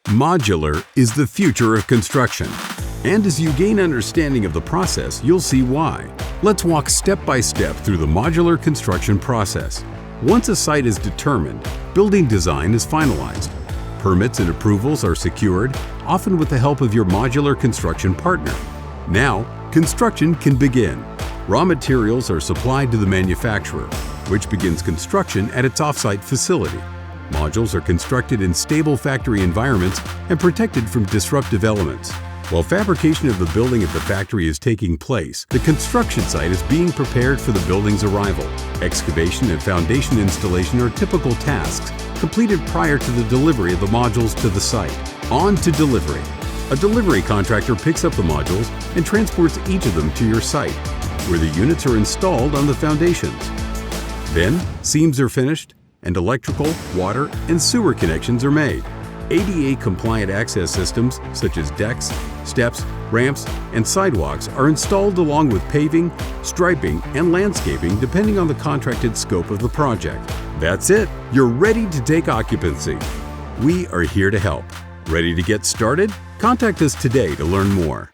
Modular is the future of construction. And as you gain understanding of the process, you'll see why. Let's walk step by step through the modular construction process. Once a site is determined, building design is finalized. Permits and approvals are secured, often with the help of your modular construction partner. Now, construction can begin. Raw materials are supplied to the manufacturer, which begins construction at its off-site facility. Modules are constructed in stable factory environments and protected from disruptive elements. While fabrication of the building at the factory is taking place, the construction site is being prepared for the building's arrival. Excavation and foundation installation are typical tasks completed prior to the delivery of the modules to the site. On to delivery. A delivery contractor picks up the modules and transports each of them to your site, where the units are installed on the foundations. Then, seams are finished, and electrical, water, and sewer connections are made. ADA-compliant access systems such as decks, steps, ramps, and sidewalks are installed along with paving, striping, and landscaping depending on the contracted scope of the project. That's it! You're ready to take occupancy. We are here to help. Ready to get started? Contact us today to learn more.